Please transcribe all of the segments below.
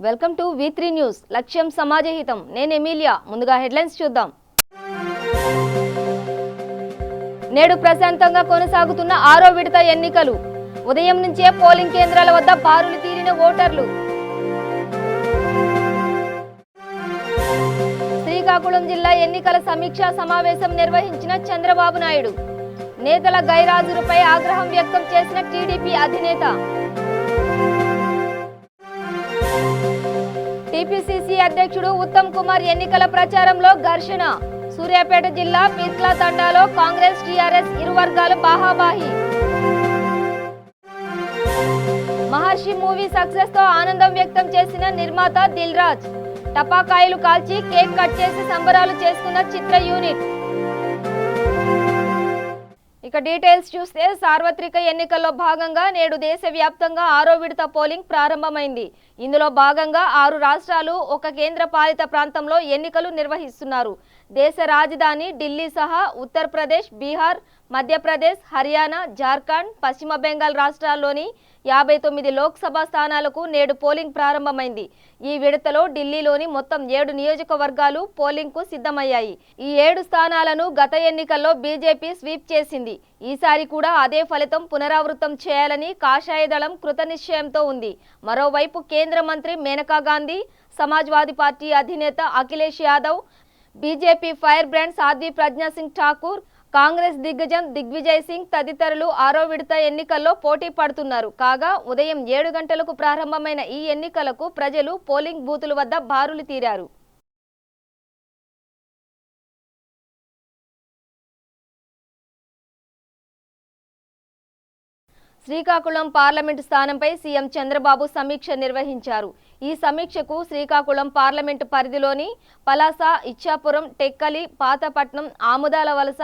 Welcome to V3 news. లక్ష్యం సమాజహితం. నేను Emilia. ముందుగా హెడ్లైన్స్ చూద్దాం. నేడు ప్రశాంతంగా కొనసాగుతున్న 6వ విడత ఎన్నికలు. ఉదయం నుంచే పోలింగ్ కేంద్రాల వద్ద బారులు తీరిన ఓటర్లు. శ్రీకాకుళం జిల్లా ఎన్నికల సమీక్షా సమావేశం నిర్వహించిన చంద్రబాబు నాయుడు. నేతల గైరాజులపై ఆగ్రహం వ్యక్తం చేసిన టీడీపీ అధినేత. టీపీసీసీ అధ్యక్షుడు ఉత్తమ్ కుమార్ ఎన్నికల ప్రచారంలో ఘర్షణ. సూర్యాపేట జిల్లా పీర్ల తండాలో కాంగ్రెస్ టీఆర్ఎస్ ఇరు వర్గాల బాహాబాహి. మహర్షి మూవీ సక్సెస్ తో ఆనందం వ్యక్తం చేసిన నిర్మాత దిల్ రాజ్. టపాకాయలు కాల్చి కేక్ కట్ చేసి సంబరాలు చేసుకున్న చిత్ర యూనిట్. ఇక డీటెయిల్స్ చూస్తే సార్వత్రిక ఎన్నికల్లో భాగంగా నేడు దేశవ్యాప్తంగా 6వ విడత పోలింగ్ ప్రారంభమైంది. ఇందులో భాగంగా 6 రాష్ట్రాలు, ఒక కేంద్ర పాలిత ప్రాంతంలో ఎన్నికలు నిర్వహిస్తున్నారు. దేశ రాజధాని ఢిల్లీ సహా ఉత్తరప్రదేశ్, బీహార్, మధ్యప్రదేశ్, హర్యానా, జార్ఖండ్, పశ్చిమ బెంగాల్ రాష్ట్రాల్లోని 59 లోక్సభ స్థానాలకు నేడు పోలింగ్ ప్రారంభమైంది. ఈ విడతలో ఢిల్లీలోని మొత్తం 7 నియోజకవర్గాలు పోలింగ్ కు సిద్ధమయ్యాయి. ఈ 7 స్థానాలను గత ఎన్నికల్లో బీజేపీ స్వీప్ చేసింది. ఈసారి కూడా అదే ఫలితం పునరావృతం చేయాలని కాషాయ దళం కృతనిశ్చయంతో ఉంది. మరోవైపు కేంద్ర మంత్రి మేనకా గాంధీ, సమాజ్వాదీ పార్టీ అధినేత Akhilesh Yadav, BJP fire brand Sadhvi Pragya Singh Thakur, Congress దిగ్గజం దిగ్విజయ్ సింగ్ తదితరులు 6వ విడత ఎన్నికల్లో పోటీ పడుతున్నారు. కాగా ఉదయం 7 గంటలకు ప్రారంభమైన ఈ ఎన్నికలకు ప్రజలు పోలింగ్ బూతుల వద్ద బారులు తీరారు. శ్రీకాకుళం పార్లమెంటు స్థానంపై సీఎం చంద్రబాబు సమీక్ష నిర్వహించారు. ఈ సమీక్షకు శ్రీకాకుళం పార్లమెంటు పరిధిలోని పలాస, ఇచ్చాపురం, టెక్కలి, పాతపట్నం, ఆముదాల వలస,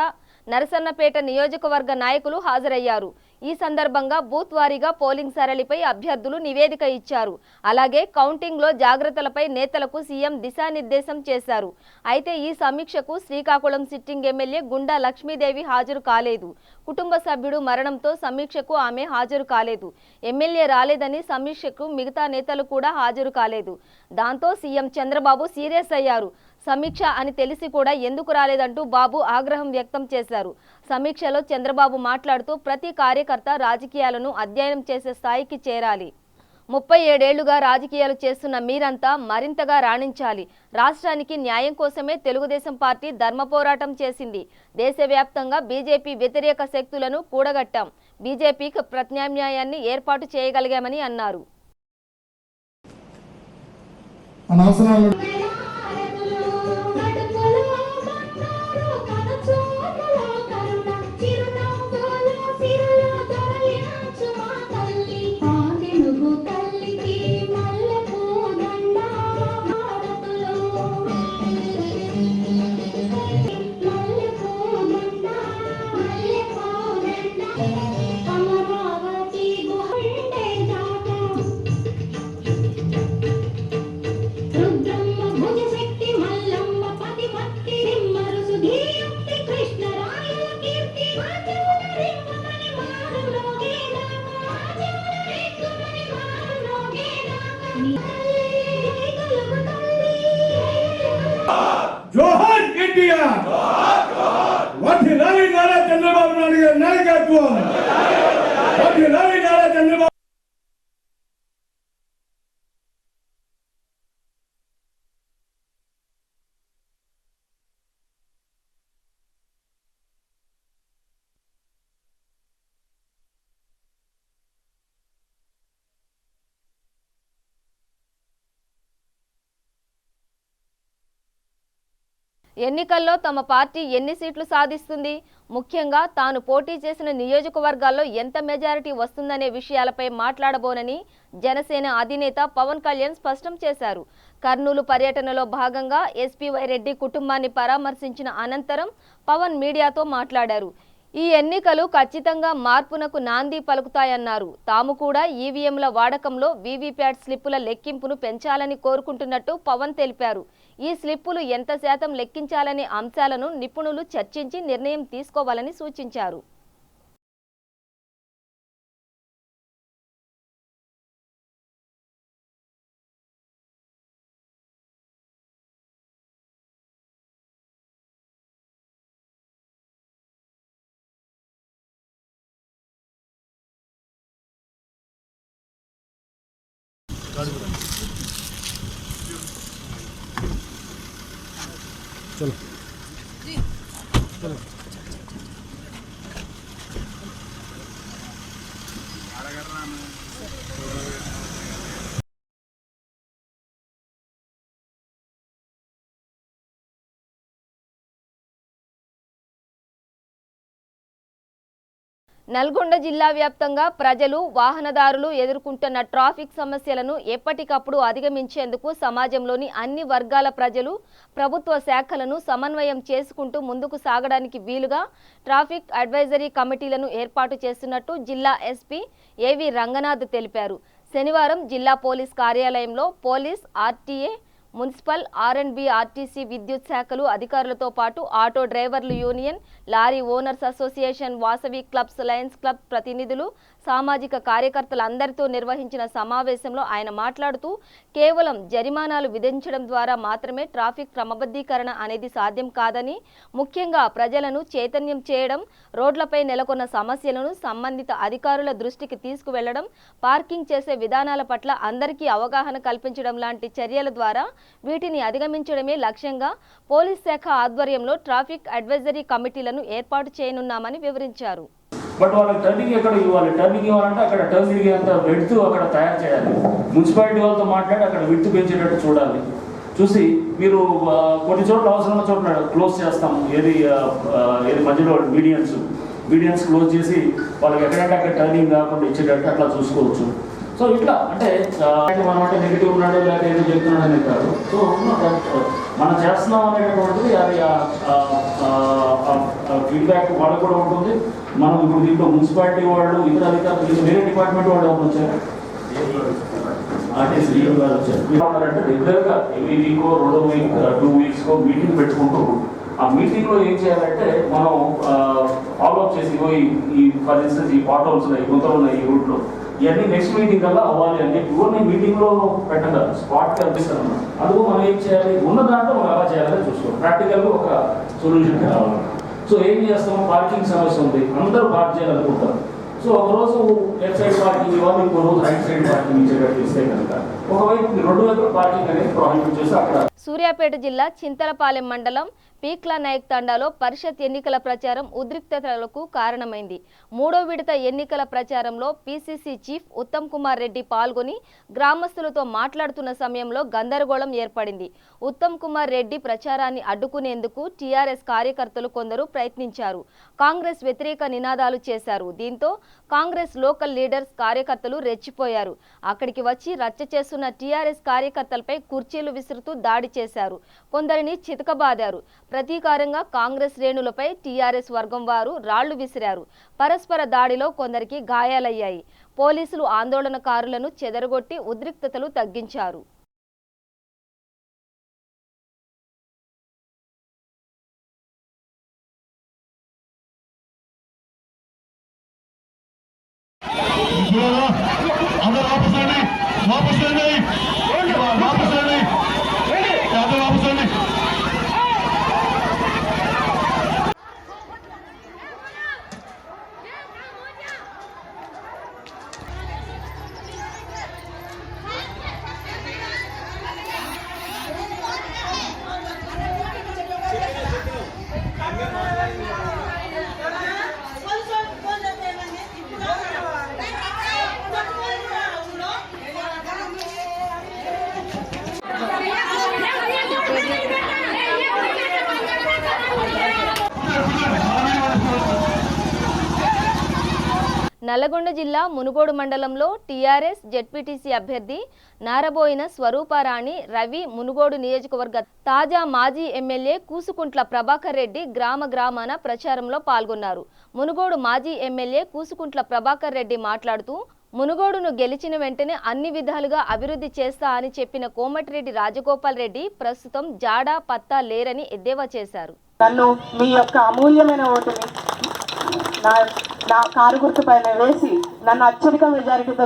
నరసన్నపేట నియోజకవర్గ నాయకులు హాజరయ్యారు. ఈ సందర్భంగా బూత్ వారీగా పోలింగ్ సరళిపై అభ్యర్థులు నివేదిక ఇచ్చారు. అలాగే కౌంటింగ్ లో జాగ్రత్తలపై నేతలకు సీఎం దిశానిర్దేశం చేశారు. అయితే ఈ సమీక్షకు శ్రీకాకుళం సిట్టింగ్ ఎమ్మెల్యే గుండా లక్ష్మీదేవి హాజరు కాలేదు. కుటుంబ సభ్యుడు మరణంతో సమీక్షకు ఆమె హాజరు కాలేదు. ఎమ్మెల్యే రాలేదని సమీక్షకు మిగతా నేతలు కూడా హాజరు కాలేదు. దాంతో సీఎం చంద్రబాబు సీరియస్ అయ్యారు. సమీక్ష అని తెలిసి కూడా ఎందుకు రాలేదంటూ బాబు ఆగ్రహం వ్యక్తం చేశారు. సమీక్షలో చంద్రబాబు మాట్లాడుతూ ప్రతి కార్యకర్త రాజకీయాలను అధ్యయనం చేసే స్థాయికి చేరాలి. 37 ఏళ్లుగా రాజకీయాలు చేస్తున్న మీరంతా మరింతగా రాణించాలి. రాష్ట్రానికి న్యాయం కోసమే తెలుగుదేశం పార్టీ ధర్మ పోరాటం చేసింది. దేశవ్యాప్తంగా బీజేపీ వ్యతిరేక శక్తులను కూడగట్టాం. బీజేపీకి ప్రత్యామ్నాయాన్ని ఏర్పాటు చేయగలిగామని అన్నారు. జోహార్ ఇండియా, వర్ధిల్లాలి నారా చంద్రబాబు నాయుడు గారి నాయకత్వం, వర్ధిల్లాలి నారా చంద్రబాబు. ఎన్నికల్లో తమ పార్టీ ఎన్ని సీట్లు సాధిస్తుంది, ముఖ్యంగా తాను పోటీ చేసిన నియోజకవర్గాల్లో ఎంత మెజారిటీ వస్తుందనే విషయాలపై మాట్లాడబోనని జనసేన అధినేత పవన్ కళ్యాణ్ స్పష్టం చేశారు. కర్నూలు పర్యటనలో భాగంగా ఎస్పీవై రెడ్డి కుటుంబాన్ని పరామర్శించిన అనంతరం పవన్ మీడియాతో మాట్లాడారు. ఈ ఎన్నికలు ఖచ్చితంగా మార్పునకు నాంది పలుకుతాయన్నారు. తాము కూడా ఈవీఎంల వాడకంలో వీవీప్యాట్ స్లిప్పుల లెక్కింపును పెంచాలని కోరుకుంటున్నట్టు పవన్ తెలిపారు. ఈ స్లిప్పులు ఎంత శాతం లెక్కించాలనే అంశాలను నిపుణులు చర్చించి నిర్ణయం తీసుకోవాలని సూచించారు. चलो चलो నల్గొండ జిల్లా వ్యాప్తంగా ప్రజలు వాహనదారులు ఎదుర్కొంటున్న ట్రాఫిక్ సమస్యలను ఎప్పటికప్పుడు అధిగమించేందుకు సమాజంలోని అన్ని వర్గాల ప్రజలు ప్రభుత్వ శాఖలను సమన్వయం చేసుకుంటూ ముందుకు సాగడానికి వీలుగా ట్రాఫిక్ అడ్వైజరీ కమిటీలను ఏర్పాటు చేస్తున్నట్టు జిల్లా ఎస్పీ ఏవి రంగనాథ్ తెలిపారు. శనివారం జిల్లా పోలీస్ కార్యాలయంలో పోలీస్, ఆర్టీఏ, మున్సిపల్, ఆర్ఎండ్బి, ఆర్టీసీ, విద్యుత్ శాఖలు అధికారులతో పాటు ఆటో డ్రైవర్లు union, lorry owners association, Vasavi clubs, Lions club ప్రతినిధులు, సామాజిక కార్యకర్తలందరితో నిర్వహించిన సమావేశంలో ఆయన మాట్లాడుతూ కేవలం జరిమానాలు విధించడం ద్వారా మాత్రమే ట్రాఫిక్ క్రమబద్ధీకరణ అనేది సాధ్యం కాదని, ముఖ్యంగా ప్రజలను చైతన్యం చేయడం, రోడ్లపై నెలకొన్న సమస్యలను సంబంధిత అధికారుల దృష్టికి తీసుకువెళ్లడం, పార్కింగ్ చేసే విధానాల పట్ల అందరికీ అవగాహన కల్పించడం లాంటి చర్యల ద్వారా వీటిని అధిగమించడమే లక్ష్యంగా పోలీస్ శాఖ ఆధ్వర్యంలో ట్రాఫిక్ అడ్వైజరీ కమిటీలను ఏర్పాటు చేయనున్నామని వివరించారు. బట్ వాళ్ళకి టర్నింగ్ ఎక్కడ ఇవ్వాలి, టర్నింగ్ ఇవ్వాలంటే అక్కడ టర్న్ తిరిగేంత విడ్త్ అక్కడ తయారు చేయాలి. మున్సిపాలిటీ వాళ్ళతో మాట్లాడి అక్కడ విడ్త్ పెంచేటట్టు చూడాలి. చూసి మీరు కొన్ని చోట్ల అవసరమైన చోట్ల క్లోజ్ చేస్తాము, ఏది మధ్యలో మీడియన్స్ క్లోజ్ చేసి వాళ్ళకి ఎక్కడంటే అక్కడ టర్నింగ్ కాకుండా ఇచ్చేటట్టు అట్లా చూసుకోవచ్చు. సో ఇట్లా అంటే మనం అంటే నెగిటివ్ ఉన్నాడు లేకపోతే ఏదో చెప్తున్నాడు అనేది కాదు. సో మనం చేస్తున్నాం అనేటటువంటిది అది ఫీడ్బ్యాక్ వాళ్ళకు కూడా ఉంటుంది. మనం ఇప్పుడు దీంట్లో మున్సిపాలిటీ వాళ్ళు, ఇతర అధికారులు, వేరే డిపార్ట్మెంట్ వాళ్ళు ఎవరు వచ్చారు, ఆర్టీసీ గారు వచ్చారు. అంటే రెగ్యులర్గా ఎవ్రీ వీకో 2 వీక్స్కో మీటింగ్ పెట్టుకుంటూ ఆ మీటింగ్లో ఏం చేయాలంటే మనం ఫాలోఅప్ చేసి ఈ ఫర్ ఇన్స్టెన్స్ ఈ పాట్ హౌల్స్ ఉన్నాయి, గుంతలు ఉన్నాయి ఈ రూట్లో, ఇవన్నీ నెక్స్ట్ మీటింగ్ కల్లా అవ్వాలి అని చెప్పి ఇవన్నీ మీటింగ్లో పెట్టగా స్పాట్ కనిపిస్తాను. అందుకు మనం ఏం చేయాలి, ఉన్న దాంట్లో మనం ఎలా చేయాలని చూసుకోవాలి. ప్రాక్టికల్గా ఒక సొల్యూషన్ కావాలి. సో ఏం చేస్తాం, పార్కింగ్ సమస్య ఉంది, అందరూ పార్క్ చేయాలనుకుంటారు. సో ఒకరోజు లెఫ్ట్ సైడ్ పార్కింగ్ ఇవ్వాలి, ఇంకో రోజు రైట్ సైడ్ పార్కింగ్ ఇచ్చేటట్టు ఇస్తే కనుక ఒకవైపు 2 వైపుల పార్కింగ్ అనేది ప్రొహిబిట్ చేసి అక్కడ. సూర్యాపేట జిల్లా చింతలపాలెం మండలం పీక్లా నాయక్ తండాలో పరిషత్ ఎన్నికల ప్రచారం ఉద్రిక్తతలకు కారణమైంది. 3వ విడత ఎన్నికల ప్రచారంలో పీసీసీ చీఫ్ ఉత్తమ్ కుమార్ రెడ్డి పాల్గొని గ్రామస్తులతో మాట్లాడుతున్న సమయంలో గందరగోళం ఏర్పడింది. ఉత్తమ్ కుమార్ రెడ్డి ప్రచారాన్ని అడ్డుకునేందుకు టీఆర్ఎస్ కార్యకర్తలు కొందరు ప్రయత్నించారు. కాంగ్రెస్ వ్యతిరేక నినాదాలు చేశారు. దీంతో కాంగ్రెస్ లోకల్ లీడర్స్ కార్యకర్తలు రెచ్చిపోయారు. అక్కడికి వచ్చి రచ్చ చేస్తున్న టీఆర్ఎస్ కార్యకర్తలపై కుర్చీలు విసురుతూ దాడి చేశారు. కొందరిని చితకబాదారు. ప్రతీకారంగా కాంగ్రెస్ శ్రేణులపై టీఆర్ఎస్ వర్గం వారు రాళ్లు విసిరారు. పరస్పర దాడిలో కొందరికి గాయాలయ్యాయి. పోలీసులు ఆందోళనకారులను చెదరగొట్టి ఉద్రిక్తతలు తగ్గించారు. నల్లగొండ జిల్లా మునుగోడు మండలంలో టీఆర్ఎస్ జెడ్పీటీసీ అభ్యర్థి నారబోయిన స్వరూపారాణి రవి మునుగోడు నియోజకవర్గ తాజా మాజీ ఎమ్మెల్యే కూసుకుంట్ల ప్రభాకర్ రెడ్డి గ్రామాన ప్రచారంలో పాల్గొన్నారు. మునుగోడు మాజీ ఎమ్మెల్యే కూసుకుంట్ల ప్రభాకర్ రెడ్డి మాట్లాడుతూ మునుగోడును గెలిచిన వెంటనే అన్ని విధాలుగా అభివృద్ధి చేస్తా అని చెప్పిన కోమటిరెడ్డి రాజగోపాల్ రెడ్డి ప్రస్తుతం జాడా పత్తా లేరని ఎద్దేవా చేశారు. నన్ను మీ యొక్క అమూల్యమైన ఓటుని నా కారు గుర్తు పైన వేసి నన్ను అత్యధిక మెజారిటీతో.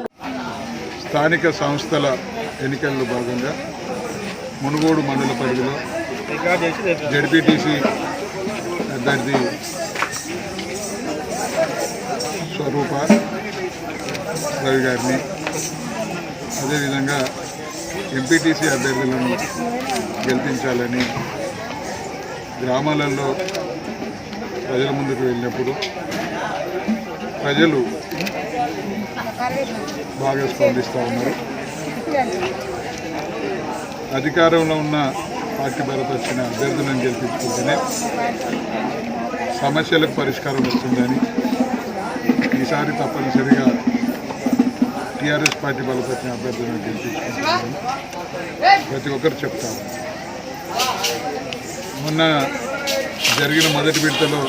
స్థానిక సంస్థల ఎన్నికల్లో భాగంగా మునుగోడు మండల పరిధిలో జెడ్పీటీసీ అభ్యర్థి స్వరూప రవి గారిని, అదేవిధంగా ఎంపీటీసీ అభ్యర్థులను గెలిపించాలని గ్రామాలలో ప్రజల ముందుకు వెళ్ళినప్పుడు ప్రజలు బాగా స్పందిస్తూ ఉన్నారు. అధికారంలో ఉన్న పార్టీ బలపరిచిన అభ్యర్థులను గెలిపించుకుంటేనే సమస్యలకు పరిష్కారం వస్తుందని, ఈసారి తప్పనిసరిగా టీఆర్ఎస్ పార్టీ బలపరిచిన అభ్యర్థులను గెలిపించుకుంటామని ప్రతి ఒక్కరు చెప్తారు. మొన్న జరిగిన మొదటి విడతలో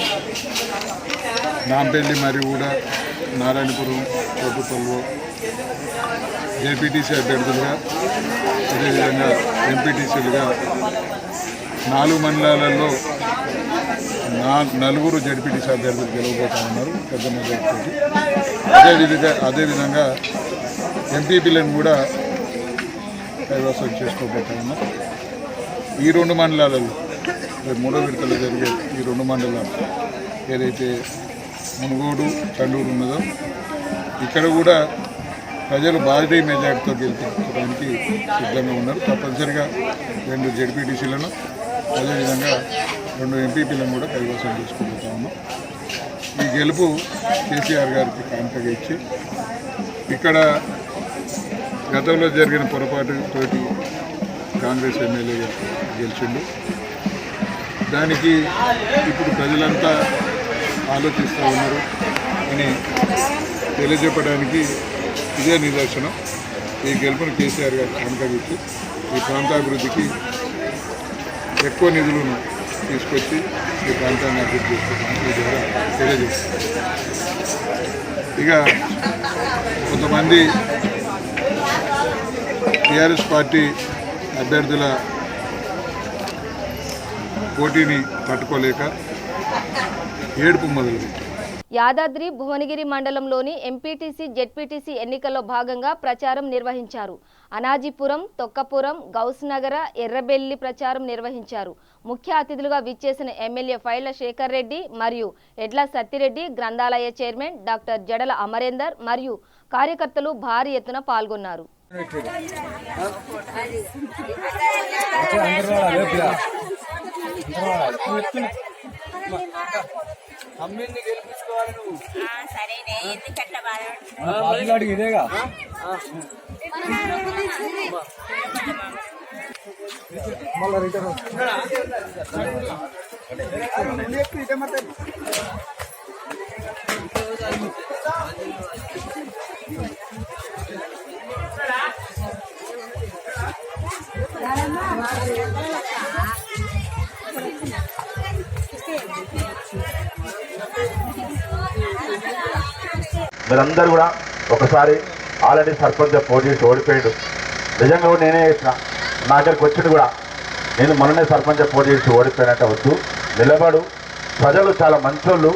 నాంపల్లి మరియు కూడా నారాయణపురం ప్రభుత్వంలో జెడ్పీటీసీ అభ్యర్థులుగా అదేవిధంగా ఎంపీటీసీలుగా 4 మండలాలలో 4 జెడ్పీటీసీ అభ్యర్థులు గెలవబోతా ఉన్నారు పెద్ద మెజారిటీతో. అదేవిధంగా ఎంపీపీలను కూడా కైవసం చేసుకోబోతా ఉన్నారు. ఈ 2 మండలాలలో మూడో విడతలో జరిగే ఈ 2 మండలాలు ఏదైతే మునుగోడు చండూరు ఉన్నదో ఇక్కడ కూడా ప్రజలు భారీ మెజార్టీతో గెలిపించడానికి సిద్ధంగా ఉన్నారు. తప్పనిసరిగా 2 జెడ్పీటీసీలను అదేవిధంగా 2 ఎంపీపీలను కూడా కైవసం చేసుకుంటూ ఉన్నాం. ఈ గెలుపు కేసీఆర్ గారికి కానుకగా ఇచ్చి ఇక్కడ గతంలో జరిగిన పొరపాటుతోటి కాంగ్రెస్ ఎమ్మెల్యేగా గెలిచిండు. దానికి ఇప్పుడు ప్రజలంతా ఆలోచిస్తూ ఉన్నారు అని తెలియజెప్పడానికి ఇదే నిదర్శనం. ఈ గెలుపును కేసీఆర్ గారు కానుకగిచ్చి ఈ ప్రాంతాభివృద్ధికి ఎక్కువ నిధులను తీసుకొచ్చి ఈ ప్రాంతాన్ని అభివృద్ధి చేసుకోవడానికి ఈ ద్వారా తెలియజేస్తారు. ఇక కొంతమంది టీఆర్ఎస్ పార్టీ అభ్యర్థుల పోటీని తట్టుకోలేక ఏడుపు మొదలుపెట్టారు. యాదాద్రి భువనగిరి మండలంలోని ఎంపీటీసీ జెడ్పీటీసీ ఎన్నికల్లో భాగంగా ప్రచారం నిర్వహించారు. అనాజీపురం, తొక్కపురం, గౌస్నగర, ఎర్రబెల్లి ప్రచారం నిర్వహించారు. ముఖ్య అతిథులుగా విచ్చేసిన ఎమ్మెల్యే ఫైళ్ల శేఖర్ రెడ్డి మరియు ఎడ్ల సత్తిరెడ్డి, గ్రంథాలయ చైర్మన్ డాక్టర్ జడల అమరేందర్ మరియు కార్యకర్తలు భారీ ఎత్తున పాల్గొన్నారు. అమ్మింది గెలిపించుకోవాలి నువ్వు. సరేనే ఎందుకట్లా బాధ ఇదేగా మళ్ళీ రిటర్న్ మీరందరూ కూడా ఒకసారి ఆల్రెడీ సర్పంచ్ పోటీ చేసి ఓడిపోయాడు. నిజంగా కూడా నేనే చేసిన నా దగ్గరికి వచ్చింది కూడా నేను మొన్ననే సర్పంచ్ పోటీ చేసి ఓడిపోయినట్టు వద్దు, నిలబడు. ప్రజలు చాలా మంచోళ్ళు,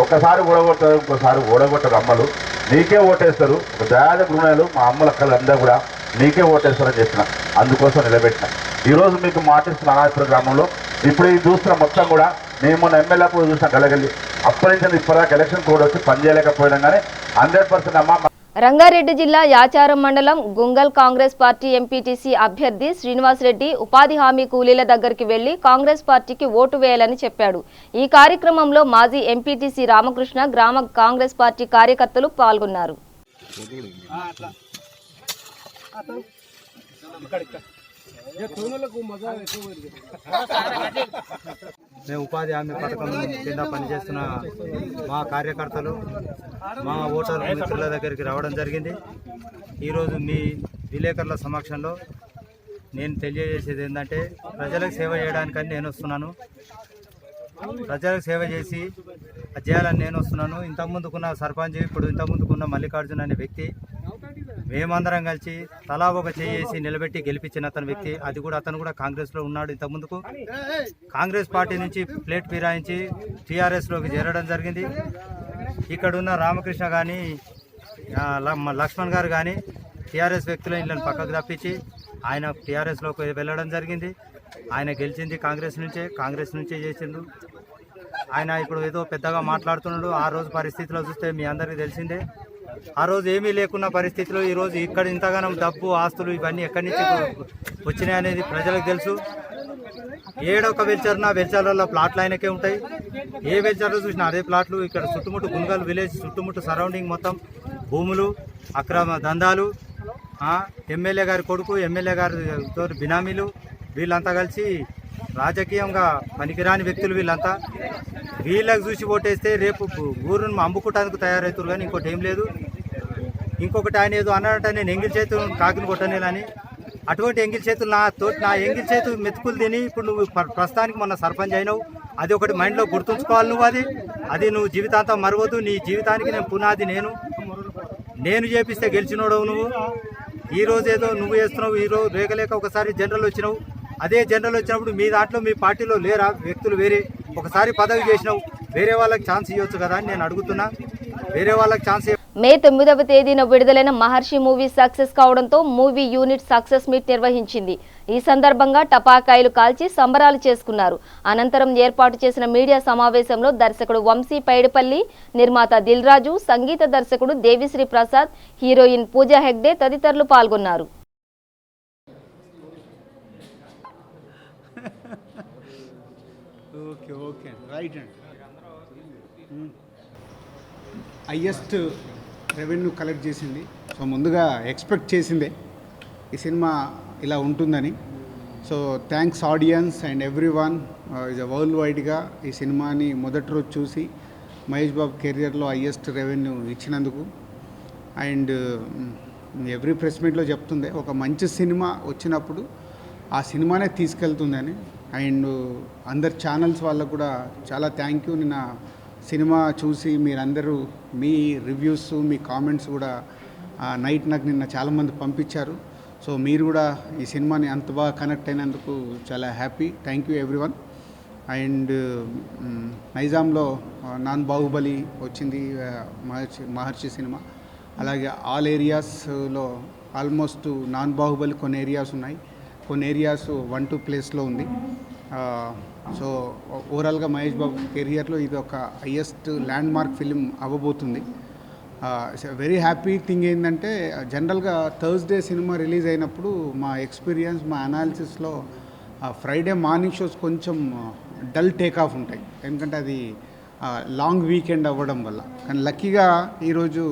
ఒక్కసారి ఓడగొడతారు, ఇంకోసారి ఓడగొట్టరు. అమ్మలు నీకే ఓటేస్తారు, ఒక దయాద గృహాలు మా అమ్మల అక్కలు అందరూ కూడా నీకే ఓటేస్తారని చెప్పిన, అందుకోసం నిలబెట్టిన. ఈరోజు మీకు మాటిస్తున్న అనాథపురం గ్రామంలో ఇప్పుడు ఇది చూస్తున్న మొత్తం కూడా నేను మొన్న ఎమ్మెల్యే అప్పుడు చూసిన గలగల్లి అప్పటి నుంచి ఇప్పటిదాకా ఎలక్షన్ కోడ్ వచ్చి పనిచేయలేకపోయినా కానీ 100% అమ్మ. రంగారెడ్డి జిల్లా యాచారం మండలం గుంగల్ కాంగ్రెస్ పార్టీ ఎంపీటీసీ అభ్యర్థి శ్రీనివాస్ రెడ్డి ఉపాధి హామీ కూలీల దగ్గరికి వెళ్లి కాంగ్రెస్ పార్టీకి ఓటు వేయాలని చెప్పాడు. ఈ కార్యక్రమంలో మాజీ ఎంపీటీసీ రామకృష్ణ, గ్రామ కాంగ్రెస్ పార్టీ కార్యకర్తలు పాల్గొన్నారు. మేము ఉపాధి హామీ పథకం కింద పనిచేస్తున్న మా కార్యకర్తలు, మా ఓటర్ మిత్రుల దగ్గరికి రావడం జరిగింది. ఈరోజు మీ విలేకరుల సమక్షంలో నేను తెలియజేసేది ఏంటంటే, ప్రజలకు సేవ చేయడానికని నేను వస్తున్నాను. ప్రజలకు సేవ చేసి చేయాలని నేను వస్తున్నాను. ఇంతకుముందుకున్న సర్పంచ్, ఇప్పుడు ఇంతకుముందుకున్న మల్లికార్జున అనే వ్యక్తి, మేమందరం కలిసి తలా ఒక చేసి నిలబెట్టి గెలిపించిన అతని వ్యక్తి. అది కూడా అతను కూడా కాంగ్రెస్లో ఉన్నాడు. ఇంతకుముందుకు కాంగ్రెస్ పార్టీ నుంచి ప్లేట్ ఫిరాయించి టీఆర్ఎస్లోకి చేరడం జరిగింది. ఇక్కడున్న రామకృష్ణ కానీ లక్ష్మణ్ గారు కానీ టీఆర్ఎస్ వ్యక్తుల ఇళ్ళని పక్కకు తప్పించి ఆయన టీఆర్ఎస్లోకి వెళ్ళడం జరిగింది. ఆయన గెలిచింది కాంగ్రెస్ నుంచే చేసిండు. ఆయన ఇప్పుడు ఏదో పెద్దగా మాట్లాడుతున్నాడు. ఆ రోజు పరిస్థితిలో చూస్తే మీ అందరికీ తెలిసిందే. ఆ రోజు ఏమీ లేకున్న పరిస్థితిలో ఈరోజు ఇక్కడ ఇంతగానం డబ్బు ఆస్తులు ఇవన్నీ ఎక్కడి నుంచి వచ్చినాయి అనేది ప్రజలకు తెలుసు. ఏడొక వెంచర్న వెంచర్లలో ప్లాట్లు ఆయనకే ఉంటాయి. ఏ వెంచర్లో చూసినా అదే ప్లాట్లు. ఇక్కడ చుట్టుముట్టు గుంగల్ విలేజ్ చుట్టుముట్టు సరౌండింగ్ మొత్తం భూములు, అక్రమ దందాలు, ఎమ్మెల్యే గారి కొడుకు, ఎమ్మెల్యే గారితో బినామీలు, వీళ్ళంతా కలిసి రాజకీయంగా పనికిరాని వ్యక్తులు వీళ్ళంతా. వీళ్ళకి చూసి ఓటేస్తే రేపు ఊరును అమ్ముకోవడానికి తయారవుతారు కానీ ఇంకోటి ఏం లేదు. ఇంకొకటి ఆయన ఏదో అన్నాడంటే నేను ఎంగిల్ చేతులు కాకిని కొట్టనేలని. అటువంటి ఎంగిల్ చేతులు నా ఎంగిల్ చేతులు మెతుకులు తిని ఇప్పుడు నువ్వు ప్రస్తుతానికి మొన్న సర్పంచ్ అయినావు. అది ఒకటి మైండ్లో గుర్తుంచుకోవాలి నువ్వు. అది నువ్వు జీవితాంతం మరవద్దు. నీ జీవితానికి నేను పునాది నేను చేపిస్తే గెలిచినోడవు నువ్వు. ఈరోజు ఏదో నువ్వు చేస్తున్నావు. ఈరోజు రేగలేక ఒకసారి జనరల్ వచ్చినావు. అదే జనరల్ వచ్చినప్పుడు మీ దాంట్లో మీ పార్టీలో లేరా వ్యక్తులు వేరే ఒకసారి పదవి చేసినావు, వేరే వాళ్ళకి ఛాన్స్ ఇవ్వచ్చు కదా అని నేను అడుగుతున్నా. వేరే వాళ్ళకి ఛాన్స్ మే 9వ తేదీన విడుదలైన మహర్షి మూవీ సక్సెస్ కావడంతో మూవీ యూనిట్ సక్సెస్ మీట్ నిర్వహించింది. ఈ సందర్భంగా టపాకాయలు కాల్చి సంబరాలు చేసుకున్నారు. అనంతరం ఏర్పాటు చేసిన మీడియా సమావేశంలో దర్శకుడు వంశీ పైడిపల్లి, నిర్మాత దిల్ రాజు, సంగీత దర్శకుడు దేవిశ్రీ ప్రసాద్, హీరోయిన్ పూజా హెగ్డే తదితరులు పాల్గొన్నారు. హైయెస్ట్ రెవెన్యూ కలెక్ట్ చేసింది. సో ముందుగా ఎక్స్పెక్ట్ చేసిందే ఈ సినిమా ఇలా ఉంటుందని. So thanks audience and every one is world వైడ్గా ఈ సినిమాని మొదటి రోజు చూసి మహేష్ బాబు కెరియర్లో హైయెస్ట్ రెవెన్యూ ఇచ్చినందుకు. అండ్ ఎవ్రీ ప్రెస్ మీట్లో చెప్తుంది ఒక మంచి సినిమా వచ్చినప్పుడు ఆ సినిమానే తీసుకెళ్తుందని. అండ్ అందరు ఛానల్స్ వాళ్ళకు కూడా చాలా థ్యాంక్ యూ. నిన్న సినిమా చూసి మీరందరూ మీ రివ్యూస్ మీ కామెంట్స్ కూడా నైట్ నాకు నిన్న చాలామంది పంపించారు. సో మీరు కూడా ఈ సినిమాని అంత బాగా కనెక్ట్ అయినందుకు చాలా happy. Thank you everyone. And నైజాంలో నాన్ బాహుబలి వచ్చింది మహర్షి సినిమా. అలాగే ఆల్ ఏరియాస్లో ఆల్మోస్ట్ నాన్ బాహుబలి కొన్ని ఏరియాస్ ఉన్నాయి, కొన్ని ఏరియాస్ 1-2 ప్లేస్లో ఉంది. సో ఓవరాల్గా మహేష్ బాబు కెరియర్లో ఇది ఒక హైయెస్ట్ ల్యాండ్ మార్క్ ఫిలిం అవ్వబోతుంది. వెరీ హ్యాపీ థింగ్ ఏంటంటే జనరల్గా థర్స్డే సినిమా రిలీజ్ అయినప్పుడు మా ఎక్స్పీరియన్స్ మా అనాలిసిస్లో ఫ్రైడే మార్నింగ్ షోస్ కొంచెం డల్ టేక్ ఆఫ్ ఉంటాయి, ఎందుకంటే అది లాంగ్ వీకెండ్ అవ్వడం వల్ల. కానీ లక్కీగా ఈరోజు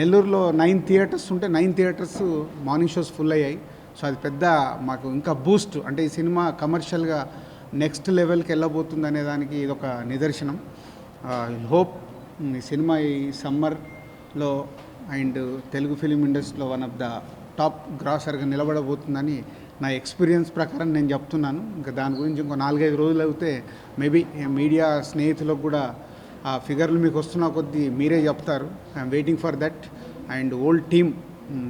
నెల్లూరులో 9 థియేటర్స్ ఉంటే 9 థియేటర్స్ మార్నింగ్ షోస్ ఫుల్ అయ్యాయి. సో అది పెద్ద మాకు ఇంకా బూస్ట్, అంటే ఈ సినిమా కమర్షియల్గా నెక్స్ట్ లెవెల్కి వెళ్ళబోతుంది అనే దానికి ఇదొక నిదర్శనం. హోప్ ఈ సినిమా ఈ సమ్మర్లో అండ్ తెలుగు ఫిలిం ఇండస్ట్రీలో వన్ ఆఫ్ ద టాప్ గ్రాసర్గా నిలబడబోతుందని నా ఎక్స్పీరియన్స్ ప్రకారం నేను చెప్తున్నాను. ఇంకా దాని గురించి ఇంకో 4-5 రోజులు అయితే మేబీ మీడియా స్నేహితులకు కూడా ఆ ఫిగర్లు మీకు వస్తున్న కొద్దీ మీరే చెప్తారు. I'm waiting for that. And old team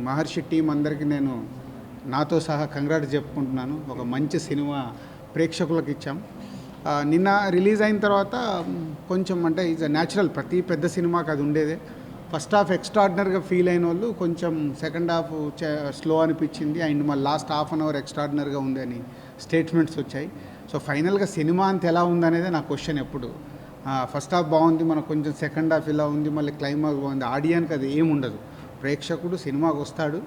Maharshi team అందరికీ నేను నాతో సహా కంగ్రాట్స్ చెప్పుకుంటున్నాను. ఒక మంచి సినిమా ప్రేక్షకులకు ఇచ్చాం. నిన్న రిలీజ్ అయిన తర్వాత కొంచెం అంటే ఈజ్ అ న్యాచురల్, ప్రతి పెద్ద సినిమాకి అది ఉండేదే. ఫస్ట్ హాఫ్ ఎక్స్ట్రాడినరీగా ఫీల్ అయిన వాళ్ళు కొంచెం సెకండ్ హాఫ్ స్లో అనిపించింది. అండ్ మళ్ళీ లాస్ట్ హాఫ్ అన్ అవర్ ఎక్స్ట్రాడినరీగా ఉంది అని స్టేట్మెంట్స్ వచ్చాయి. సో ఫైనల్గా సినిమా అంత ఎలా ఉందనేదే నా క్వశ్చన్ ఎప్పుడు. ఫస్ట్ హాఫ్ బాగుంది, మనకు కొంచెం సెకండ్ హాఫ్ ఇలా ఉంది, మళ్ళీ క్లైమాక్స్ బాగుంది. ఆడియన్కి అది ఏముండదు. ప్రేక్షకుడు సినిమాకి వస్తాడు,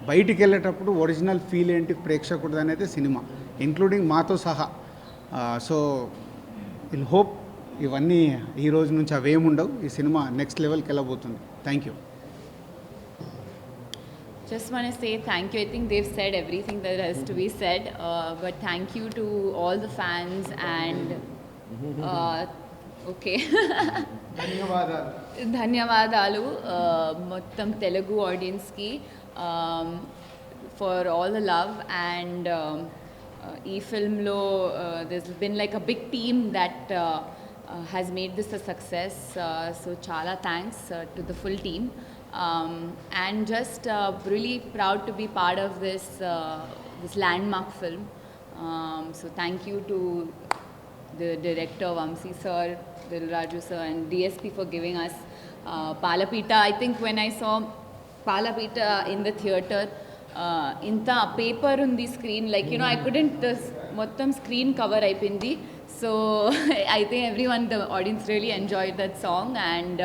బయటికి వెళ్ళేటప్పుడు ఒరిజినల్ ఫీల్ ఏంటి ప్రేక్షకుడు అనేది సినిమా, ఇంక్లూడింగ్ మాతో సహా. సో విల్ హోప్ ఇవన్నీ ఈ రోజు నుంచి అవేముండవు, ఈ సినిమా నెక్స్ట్ లెవెల్కి వెళ్ళబోతుంది. Thank you. Just want to say thank you. I think they've said everything that has to be said. But thank you to all the fans and okay. ధన్యవాదాలు మొత్తం తెలుగు ఆడియన్స్కి for all the love. And ఈ ఫిల్మ్లో there's been like a big team that has made this a success. So chala thanks to the full team. And just really proud to be part of this landmark film. So thank you to the director Vamsi sir, Dil Raju sir and DSP for giving us Palapita. I think when I saw Palapita in the theatre, ఇంత paper ఉంది screen, like I couldn't, మొత్తం screen cover అయిపోయింది. So I think everyone, the audience really enjoyed that song, and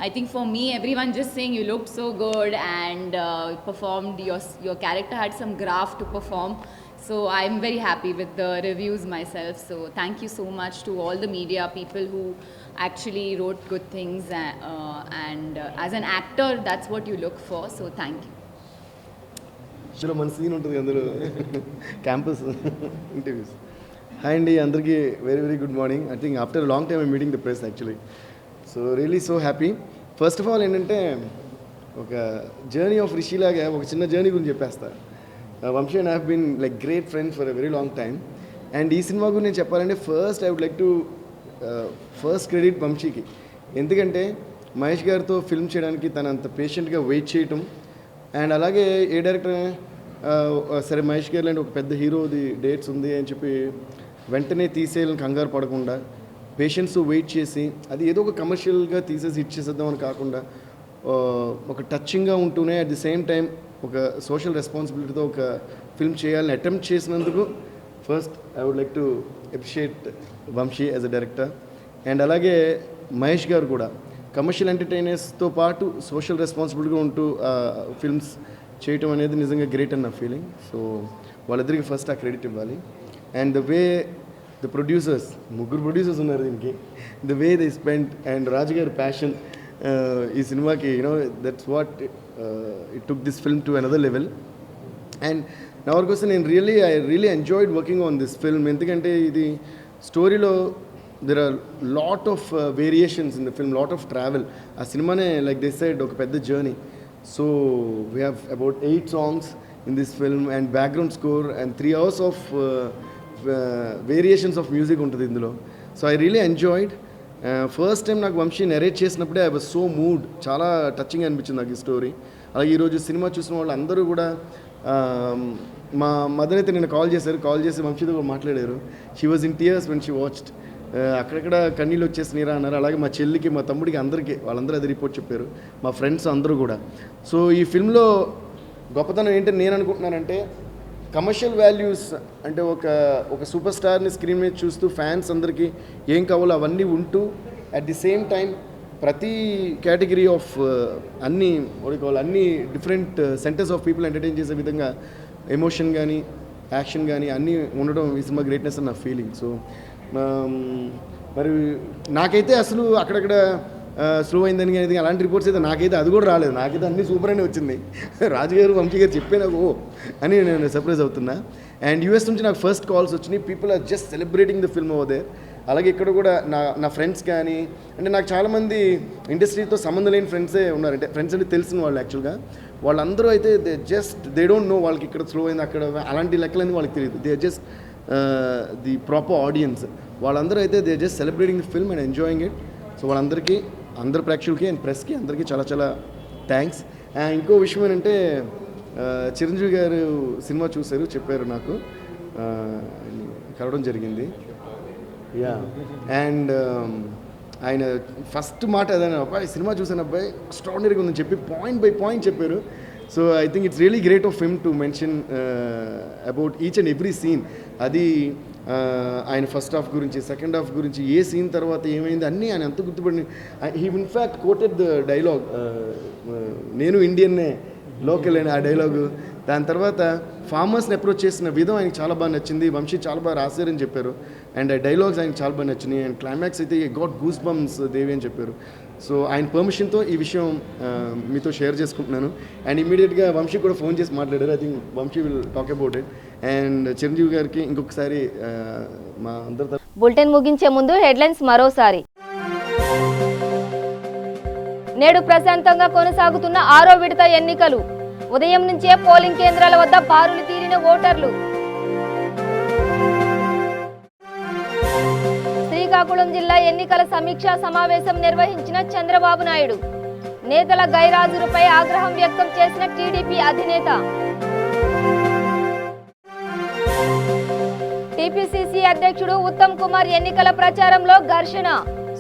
I think for me, everyone just saying you looked so good and performed. Your character had some graft to perform. So I'm very happy with the reviews myself. So thank you so much to all the media people who actually wrote good things. And as an actor, that's what you look for. So thank you. ఇందులో మన scene ఉంటుంది అందులో campus interviews. Hi అండి అందరికీ very very good morning. I think after long time I meeting the press actually. So really so happy. First of all ఏంటంటే ఒక journey of Rishi లాగా ఒక చిన్న జర్నీ గురించి చెప్పేస్తా. Vamshi and I have been like great friends for a very long time. And ఈ cinema గురించి నేను చెప్పాలంటే first I would like to first credit వంశీకి. ఎందుకంటే మహేష్ గారితో ఫిల్మ్ చేయడానికి తను అంత పేషెంట్గా వెయిట్ చేయటం, అండ్ అలాగే ఏ డైరెక్టర్ సరే మహేష్ గారు లాంటి ఒక పెద్ద హీరోది డేట్స్ ఉంది అని చెప్పి వెంటనే తీసేయాలని కంగారు పడకుండా పేషెంట్స్ వెయిట్ చేసి అది ఏదో ఒక కమర్షియల్గా తీసేసి హిట్ చేసేద్దామని కాకుండా ఒక టచింగ్గా ఉంటూనే అట్ ది సేమ్ టైం ఒక సోషల్ రెస్పాన్సిబిలిటీతో ఒక ఫిల్మ్ చేయాలని అటెంప్ట్ చేసినందుకు first I would like to appreciate Vamsi as a director. And అలాగే మహేష్ గారు కూడా కమర్షియల్ ఎంటర్టైనర్స్తో పాటు సోషల్ రెస్పాన్సిబిలిటీగా ఉంటూ ఫిల్మ్స్ చేయటం అనేది నిజంగా గ్రేట్ అని నా ఫీలింగ్. సో వాళ్ళిద్దరికి ఫస్ట్ ఆ క్రెడిట్ ఇవ్వాలి. And the way the producers, ముగ్గురు ప్రొడ్యూసర్స్ ఉన్నారు దీనికి, the way they spend and Raju గారి ప్యాషన్ ఈ సినిమాకి you know that's what it took this film to another level. And నా వరకు వస్తే నేను I really enjoyed working on this film. ఎందుకంటే ఇది స్టోరీలో there are lot of variations in the film, lot of travel. ఆ సినిమానే లైక్ దే సెడ్ ఒక పెద్ద journey. So we have about 8 songs in this film and background score and 3 hours of variations of music ఉంటుంది ఇందులో. So I really enjoyed. First time నాకు Vamsi narrate చేసినప్పుడే I was so mood, చాలా touching అనిపించింది నాకు ఈ స్టోరీ. అలాగే ఈరోజు సినిమా చూసిన వాళ్ళు అందరూ కూడా మా మదర్ అయితే నేను కాల్ చేసి వంశీతో కూడా మాట్లాడారు. She was in tears when she watched. అక్కడక్కడ కన్నీళ్ళు వచ్చేసినరా అన్నారు. అలాగే మా చెల్లికి, మా తమ్ముడికి, అందరికీ వాళ్ళందరూ అది రిపోర్ట్ చెప్పారు, మా ఫ్రెండ్స్ అందరూ కూడా. సో ఈ ఫిల్మ్లో గొప్పతనం ఏంటని నేను అనుకుంటున్నానంటే కమర్షియల్ వాల్యూస్ అంటే ఒక సూపర్ స్టార్ని స్క్రీన్ మీద చూస్తూ ఫ్యాన్స్ అందరికీ ఏం కావాలో అవన్నీ ఉంటూ అట్ ది సేమ్ టైం ప్రతి కేటగిరీ ఆఫ్ అన్ని different centres of people entertain చేసే విధంగా ఎమోషన్ కానీ యాక్షన్ కానీ అన్నీ ఉండడం ఈ సినిమా గ్రేట్నెస్ అని నా ఫీలింగ్. సో మరి నాకైతే అసలు అక్కడక్కడ స్లో అయిందని కానీ అలాంటి రిపోర్ట్స్ అయితే నాకైతే అది కూడా రాలేదు. నాకైతే అన్నీ సూపర్ అనే వచ్చింది. రాజుగారు వంశీ గారు చెప్పే నాకు అని నేను సర్ప్రైజ్ అవుతున్నా. అండ్ యూఎస్ నుంచి నాకు ఫస్ట్ కాల్స్ వచ్చినాయి. People are just celebrating the film over there. అలాగే ఇక్కడ కూడా నా ఫ్రెండ్స్ కానీ, అంటే నాకు చాలామంది ఇండస్ట్రీతో సంబంధం లేని ఫ్రెండ్సే ఉన్నారు. అంటే ఫ్రెండ్స్ అంటే తెలిసిన వాళ్ళు యాక్చువల్గా. వాళ్ళందరూ అయితే దే డోంట్ నో వాళ్ళకి ఇక్కడ స్లో అయింది అక్కడ అలాంటి లెక్కలన్నీ వాళ్ళకి తెలియదు. They are just the proper audience. వాళ్ళందరూ అయితే they are just celebrating the film and enjoying it. So వాళ్ళందరికీ, అందరు ప్రేక్షకులకి అండ్ ప్రెస్కి అందరికీ చాలా చాలా థ్యాంక్స్. ఇంకో విషయం ఏంటంటే చిరంజీవి గారు సినిమా చూశారు, చెప్పారు నాకు, కలవడం జరిగింది. యా, అండ్ ఆయన ఫస్ట్ మాట అదే, అబ్బాయి సినిమా చూసాను అబ్బాయి ఎక్స్ట్రాడినరీగా ఉందని చెప్పి పాయింట్ బై పాయింట్ చెప్పారు. So I think it's really great of him to mention about each and every scene. అది ఆయన ఫస్ట్ హాఫ్ గురించి, సెకండ్ హాఫ్ గురించి, ఏ సీన్ తర్వాత ఏమైంది అన్నీ ఆయన అంత గుర్తుపడి. He in fact quoted the dialogue, నేను ఇండియన్నే లోకల్ అని ఆ డైలాగు. దాని తర్వాత ఫార్మర్స్ని అప్రోచ్ చేసిన విధం ఆయనకి చాలా బాగా నచ్చింది. వంశీ చాలా బాగా రాశారని చెప్పారు. అండ్ ఆ డైలాగ్స్ ఆయనకి చాలా బాగా నచ్చినాయి. అండ్ క్లైమాక్స్ అయితే గాట్ గూస్ బంప్స్ దేవి అని చెప్పారు. సో ఆయన పర్మిషన్తో ఈ విషయం మీతో షేర్ చేసుకుంటున్నాను. అండ్ ఇమీడియట్గా వంశీ కూడా ఫోన్ చేసి మాట్లాడారు. I think Vamsi will talk about it. And Chiranjeevi garu ఇంకొకసారి మా అందరితో బులెటిన్ ముగించే ముందు హెడ్లైన్స్ మరోసారి. నేడు ప్రశాంతంగా కొనసాగుతున్న 6వ విడత ఎన్నికలు. ఉదయం నుంచే పోలింగ్ కేంద్రాల వద్ద బారులు తీరిన ఓటర్లు. శ్రీకాకుళం జిల్లా ఎన్నికల సమీక్షా సమావేశం నిర్వహించిన చంద్రబాబు నాయుడు. నేతల గైరాజులపై ఆగ్రహం వ్యక్తం చేసిన టీడీపీ అధినేత. టీపీసీసీ అధ్యక్షుడు ఉత్తమ్ కుమార్ ఎన్నికల ప్రచారంలో ఘర్షణ.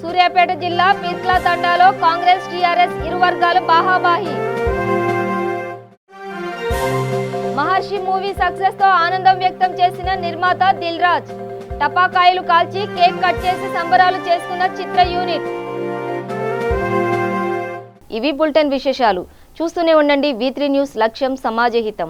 సూర్యాపేట జిల్లా పీర్లా తండాలో కాంగ్రెస్ టీఆర్ఎస్ ఇరు వర్గాలు బాహాబాహి. మహర్షి మూవీ సక్సెస్ తో ఆనందం వ్యక్తం చేసిన నిర్మాత దిల్ రాజ్. టపాకాయలు కాల్చి కేక్ కట్ చేసి సంబరాలు చేసుకున్న చిత్ర యూనిట్. ఇవి బులెటిన్ విశేషాలు. చూస్తూనే ఉండండి V3 న్యూస్, లక్ష్యం సమాజహితం.